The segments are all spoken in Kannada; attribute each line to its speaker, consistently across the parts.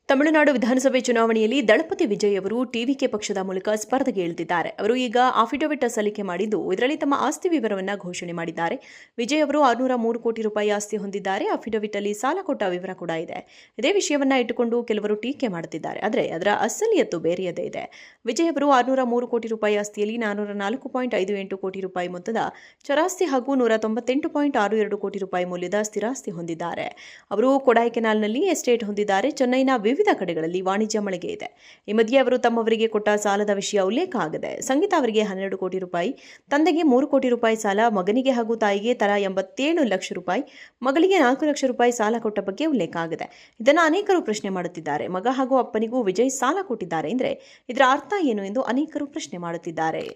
Speaker 1: ತಮಿಳುನಾಡು ವಿಧಾನಸಭೆ ಚುನಾವಣೆಯಲ್ಲಿ ದಳಪತಿ ವಿಜಯ್ ಅವರು ಟಿವಿಕೆ ಪಕ್ಷದ ಮೂಲಕ ಸ್ಪರ್ಧೆಗೆ ಇಳಿದಿದ್ದಾರೆ. ಅವರು ಈಗ ಅಫಿಡವಿಟ್ ಸಲ್ಲಿಕೆ ಮಾಡಿದ್ದು, ಇದರಲ್ಲಿ ತಮ್ಮ ಆಸ್ತಿ ವಿವರವನ್ನು ಘೋಷಣೆ ಮಾಡಿದ್ದಾರೆ. ವಿಜಯ್ ಅವರು 603 ಕೋಟಿ ರೂಪಾಯಿ ಆಸ್ತಿ ಹೊಂದಿದ್ದಾರೆ. ಅಫಿಡವಿಟ್ ಅಲ್ಲಿ ಸಾಲ ಕೊಟ್ಟ ವಿವರ ಕೂಡ ಇದೆ. ಇದೇ ವಿಷಯವನ್ನ ಇಟ್ಟುಕೊಂಡು ಕೆಲವರು ಟೀಕೆ ಮಾಡುತ್ತಿದ್ದಾರೆ. ಆದರೆ ಅದರ ಅಸಲಿಯತ್ತು ಬೇರೆಯದೇ ಇದೆ. ವಿಜಯ್ ಅವರು 603 ಕೋಟಿ ರೂಪಾಯಿ ಆಸ್ತಿಯಲ್ಲಿ 404.58 ಕೋಟಿ ರೂಪಾಯಿ ಮೊತ್ತದ ಚರಾಸ್ತಿ ಹಾಗೂ 198.62 ಕೋಟಿ ರೂಪಾಯಿ ಮೌಲ್ಯದ ಸ್ಥಿರಾಸ್ತಿ ಹೊಂದಿದ್ದಾರೆ. ಅವರು ಕೊಡೈಕೆನಾಲ್ನಲ್ಲಿ ಎಸ್ಟೇಟ್ ಹೊಂದಿದ್ದಾರೆ. ಚೆನ್ನೈನ ವಿವಿಧ ಕಡೆಗಳಲ್ಲಿ ವಾಣಿಜ್ಯ ಮಳಿಗೆ ಇದೆ. ಈ ಮಧ್ಯೆ ಅವರು ತಮ್ಮವರಿಗೆ ಕೊಟ್ಟ ಸಾಲದ ವಿಷಯ ಉಲ್ಲೇಖ ಆಗಿದೆ. ಸಂಗೀತ ಅವರಿಗೆ 12 ಕೋಟಿ ರೂಪಾಯಿ, ತಂದೆಗೆ 3 ಕೋಟಿ ರೂಪಾಯಿ ಸಾಲ, ಮಗನಿಗೆ ಹಾಗೂ ತಾಯಿಗೆ ತಲಾ 87 ಲಕ್ಷ ರೂಪಾಯಿ, ಮಗಳಿಗೆ 4 ಲಕ್ಷ ರೂಪಾಯಿ ಸಾಲ ಕೊಟ್ಟ ಬಗ್ಗೆ ಉಲ್ಲೇಖ ಆಗಿದೆ. ಇದನ್ನು ಅನೇಕರು ಪ್ರಶ್ನೆ ಮಾಡುತ್ತಿದ್ದಾರೆ. ಮಗ ಹಾಗೂ ಅಪ್ಪನಿಗೂ ವಿಜಯ್ ಸಾಲ ಕೊಟ್ಟಿದ್ದಾರೆ ಎಂದರೆ ಇದರ ಅರ್ಥ ಏನು ಎಂದು ಅನೇಕರು ಪ್ರಶ್ನೆ ಮಾಡುತ್ತಿದ್ದಾರೆ.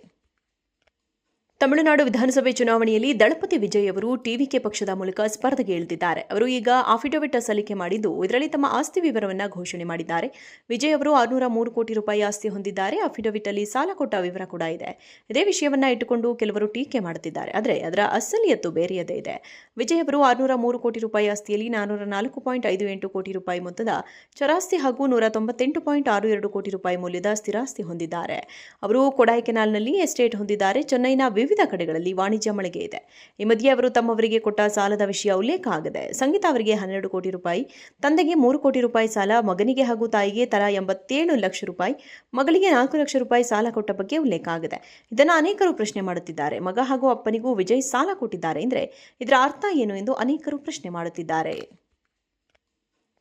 Speaker 1: ತಮಿಳುನಾಡು ವಿಧಾನಸಭೆ ಚುನಾವಣೆಯಲ್ಲಿ ದಳಪತಿ ವಿಜಯ್ ಅವರು ಟಿವಿಕೆ ಪಕ್ಷದ ಮೂಲಕ ಸ್ಪರ್ಧೆಗೆ ಇಳಿದಿದ್ದಾರೆ. ಅವರು ಈಗ ಅಫಿಡವಿಟ್ ಸಲ್ಲಿಕೆ ಮಾಡಿದ್ದು, ಇದರಲ್ಲಿ ತಮ್ಮ ಆಸ್ತಿ ವಿವರವನ್ನು ಘೋಷಣೆ ಮಾಡಿದ್ದಾರೆ. ವಿಜಯ್ ಅವರು 603 ಕೋಟಿ ರೂಪಾಯಿ ಆಸ್ತಿ ಹೊಂದಿದ್ದಾರೆ. ಅಫಿಡವಿಟ್ ಅಲ್ಲಿ ಸಾಲ ಕೊಟ್ಟ ವಿವರ ಕೂಡ ಇದೆ. ಇದೇ ವಿಷಯವನ್ನ ಇಟ್ಟುಕೊಂಡು ಕೆಲವರು ಟೀಕೆ ಮಾಡುತ್ತಿದ್ದಾರೆ. ಆದರೆ ಅದರ ಅಸಲಿಯತ್ತು ಬೇರೆಯದೇ ಇದೆ. ವಿಜಯ್ ಅವರು 603 ಕೋಟಿ ರೂಪಾಯಿ ಆಸ್ತಿಯಲ್ಲಿ 404.58 ಕೋಟಿ ರೂಪಾಯಿ ಮೊತ್ತದ ಚರಾಸ್ತಿ ಹಾಗೂ 198.62 ಕೋಟಿ ರೂಪಾಯಿ ಮೌಲ್ಯದ ಸ್ಥಿರಾಸ್ತಿ ಹೊಂದಿದ್ದಾರೆ. ಅವರು ಕೊಡೈಕೆನಾಲ್ನಲ್ಲಿ ಎಸ್ಟೇಟ್ ಹೊಂದಿದ್ದಾರೆ. ಚೆನ್ನೈನ ವಿವಿಧ ಕಡೆಗಳಲ್ಲಿ ವಾಣಿಜ್ಯ ಮಳಿಗೆ ಇದೆ. ಈ ಮಧ್ಯೆ ಅವರು ತಮ್ಮವರಿಗೆ ಕೊಟ್ಟ ಸಾಲದ ವಿಷಯ ಉಲ್ಲೇಖ ಆಗಿದೆ. ಸಂಗೀತ ಅವರಿಗೆ 12 ಕೋಟಿ ರೂಪಾಯಿ, ತಂದೆಗೆ 3 ಕೋಟಿ ರೂಪಾಯಿ ಸಾಲ, ಮಗನಿಗೆ ಹಾಗೂ ತಾಯಿಗೆ ತಲಾ 87 ಲಕ್ಷ ರೂಪಾಯಿ, ಮಗಳಿಗೆ 4 ಲಕ್ಷ ರೂಪಾಯಿ ಸಾಲ ಕೊಟ್ಟ ಬಗ್ಗೆ ಉಲ್ಲೇಖ ಆಗಿದೆ. ಇದನ್ನು ಅನೇಕರು ಪ್ರಶ್ನೆ ಮಾಡುತ್ತಿದ್ದಾರೆ. ಮಗ ಹಾಗೂ ಅಪ್ಪನಿಗೂ ವಿಜಯ್ ಸಾಲ ಕೊಟ್ಟಿದ್ದಾರೆ ಎಂದರೆ ಇದರ ಅರ್ಥ ಏನು ಎಂದು ಅನೇಕರು ಪ್ರಶ್ನೆ ಮಾಡುತ್ತಿದ್ದಾರೆ.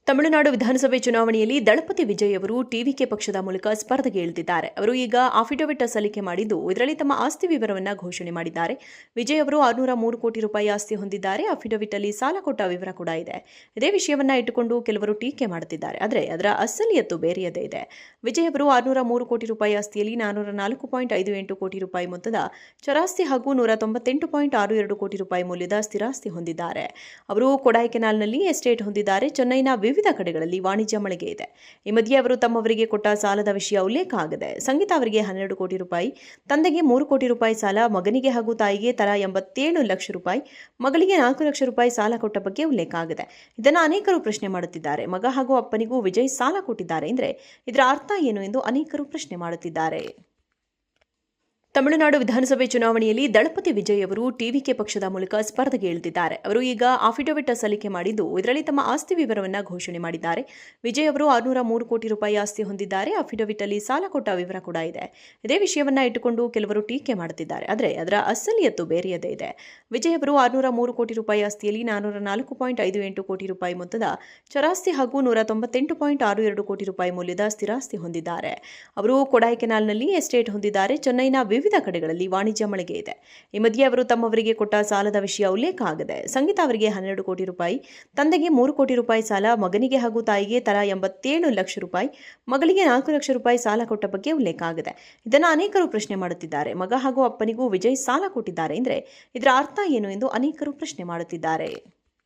Speaker 1: ತಮಿಳುನಾಡು ವಿಧಾನಸಭೆ ಚುನಾವಣೆಯಲ್ಲಿ ದಳಪತಿ ವಿಜಯ್ ಅವರು ಟಿವಿಕೆ ಪಕ್ಷದ ಮೂಲಕ ಸ್ಪರ್ಧೆಗೆ ಇಳಿದಿದ್ದಾರೆ. ಅವರು ಈಗ ಅಫಿಡವಿಟ್ ಸಲ್ಲಿಕೆ ಮಾಡಿದ್ದು, ಇದರಲ್ಲಿ ತಮ್ಮ ಆಸ್ತಿ ವಿವರವನ್ನು ಘೋಷಣೆ ಮಾಡಿದ್ದಾರೆ. ವಿಜಯ್ ಅವರು 603 ಕೋಟಿ ರೂಪಾಯಿ ಆಸ್ತಿ ಹೊಂದಿದ್ದಾರೆ. ಅಫಿಡವಿಟ್ ಅಲ್ಲಿ ಸಾಲ ಕೊಟ್ಟ ವಿವರ ಕೂಡ ಇದೆ. ಇದೇ ವಿಷಯವನ್ನ ಇಟ್ಟುಕೊಂಡು ಕೆಲವರು ಟೀಕೆ ಮಾಡುತ್ತಿದ್ದಾರೆ. ಆದರೆ ಅದರ ಅಸಲಿಯತ್ತು ಬೇರೆಯದೇ ಇದೆ. ವಿಜಯ್ ಅವರು 603 ಕೋಟಿ ರೂಪಾಯಿ ಆಸ್ತಿಯಲ್ಲಿ 404.58 ಕೋಟಿ ರೂಪಾಯಿ ಮೊತ್ತದ ಚರಾಸ್ತಿ ಹಾಗೂ 198.62 ಕೋಟಿ ರೂಪಾಯಿ ಮೌಲ್ಯದ ಸ್ಥಿರಾಸ್ತಿ ಹೊಂದಿದ್ದಾರೆ. ಅವರು ಕೊಡೈಕೆನಾಲ್ನಲ್ಲಿ ಎಸ್ಟೇಟ್ ಹೊಂದಿದ್ದಾರೆ. ಚೆನ್ನೈನ ವಿವಿಧ ಕಡೆಗಳಲ್ಲಿ ವಾಣಿಜ್ಯ ಮಳಿಗೆ ಇದೆ. ಈ ಮಧ್ಯೆ ಅವರು ತಮ್ಮವರಿಗೆ ಕೊಟ್ಟ ಸಾಲದ ವಿಷಯ ಉಲ್ಲೇಖ ಆಗಿದೆ. ಸಂಗೀತ ಅವರಿಗೆ 12 ಕೋಟಿ ರೂಪಾಯಿ, ತಂದೆಗೆ 3 ಕೋಟಿ ರೂಪಾಯಿ ಸಾಲ, ಮಗನಿಗೆ ಹಾಗೂ ತಾಯಿಗೆ ತಲಾ 87 ಲಕ್ಷ ರೂಪಾಯಿ, ಮಗಳಿಗೆ 4 ಲಕ್ಷ ರೂಪಾಯಿ ಸಾಲ ಕೊಟ್ಟ ಬಗ್ಗೆ ಉಲ್ಲೇಖ ಆಗಿದೆ. ಇದನ್ನು ಅನೇಕರು ಪ್ರಶ್ನೆ ಮಾಡುತ್ತಿದ್ದಾರೆ. ಮಗ ಹಾಗೂ ಅಪ್ಪನಿಗೂ ವಿಜಯ್ ಸಾಲ ಕೊಟ್ಟಿದ್ದಾರೆ ಎಂದರೆ ಇದರ ಅರ್ಥ ಏನು ಎಂದು ಅನೇಕರು ಪ್ರಶ್ನೆ ಮಾಡುತ್ತಿದ್ದಾರೆ. ತಮಿಳುನಾಡು ವಿಧಾನಸಭೆ ಚುನಾವಣೆಯಲ್ಲಿ ದಳಪತಿ ವಿಜಯ್ ಅವರು ಟಿವಿಕೆ ಪಕ್ಷದ ಮೂಲಕ ಸ್ಪರ್ಧೆಗೆ ಇಳಿದಿದ್ದಾರೆ. ಅವರು ಈಗ ಅಫಿಡವಿಟ್ ಸಲ್ಲಿಕೆ ಮಾಡಿದ್ದು, ಇದರಲ್ಲಿ ತಮ್ಮ ಆಸ್ತಿ ವಿವರವನ್ನು ಘೋಷಣೆ ಮಾಡಿದ್ದಾರೆ. ವಿಜಯ್ ಅವರು 603 ಕೋಟಿ ರೂಪಾಯಿ ಆಸ್ತಿ ಹೊಂದಿದ್ದಾರೆ. ಅಫಿಡವಿಟ್ ಅಲ್ಲಿ ಸಾಲ ಕೊಟ್ಟ ವಿವರ ಕೂಡ ಇದೆ. ಇದೇ ವಿಷಯವನ್ನ ಇಟ್ಟುಕೊಂಡು ಕೆಲವರು ಟೀಕೆ ಮಾಡುತ್ತಿದ್ದಾರೆ. ಆದರೆ ಅದರ ಅಸಲಿಯತ್ತು ಬೇರೆಯದೇ ಇದೆ. ವಿಜಯ್ ಅವರು 603 ಕೋಟಿ ರೂಪಾಯಿ ಆಸ್ತಿಯಲ್ಲಿ 404.58 ಕೋಟಿ ರೂಪಾಯಿ ಮೊತ್ತದ ಚರಾಸ್ತಿ ಹಾಗೂ 198.62 ಕೋಟಿ ರೂಪಾಯಿ ಮೌಲ್ಯದ ಸ್ಥಿರಾಸ್ತಿ ಹೊಂದಿದ್ದಾರೆ. ಅವರು ಕೊಡೈಕೆನಾಲ್ನಲ್ಲಿ ಎಸ್ಟೇಟ್ ಹೊಂದಿದ್ದಾರೆ. ಚೆನ್ನೈನ ವಿವಿಧ ಕಡೆಗಳಲ್ಲಿ ವಾಣಿಜ್ಯ ಮಳಿಗೆ ಇದೆ. ಈ ಮಧ್ಯೆ ಅವರು ತಮ್ಮವರಿಗೆ ಕೊಟ್ಟ ಸಾಲದ ವಿಷಯ ಉಲ್ಲೇಖ ಆಗಿದೆ. ಸಂಗೀತ ಅವರಿಗೆ 12 ಕೋಟಿ ರೂಪಾಯಿ, ತಂದೆಗೆ 3 ಕೋಟಿ ರೂಪಾಯಿ ಸಾಲ, ಮಗನಿಗೆ ಹಾಗೂ ತಾಯಿಗೆ ತಲಾ 87 ಲಕ್ಷ ರೂಪಾಯಿ, ಮಗಳಿಗೆ 4 ಲಕ್ಷ ರೂಪಾಯಿ ಸಾಲ ಕೊಟ್ಟ ಬಗ್ಗೆ ಉಲ್ಲೇಖ ಆಗಿದೆ. ಇದನ್ನು ಅನೇಕರು ಪ್ರಶ್ನೆ ಮಾಡುತ್ತಿದ್ದಾರೆ. ಮಗ ಹಾಗೂ ಅಪ್ಪನಿಗೂ ವಿಜಯ್ ಸಾಲ ಕೊಟ್ಟಿದ್ದಾರೆ ಎಂದರೆ ಇದರ ಅರ್ಥ ಏನು ಎಂದು ಅನೇಕರು ಪ್ರಶ್ನೆ ಮಾಡುತ್ತಿದ್ದಾರೆ.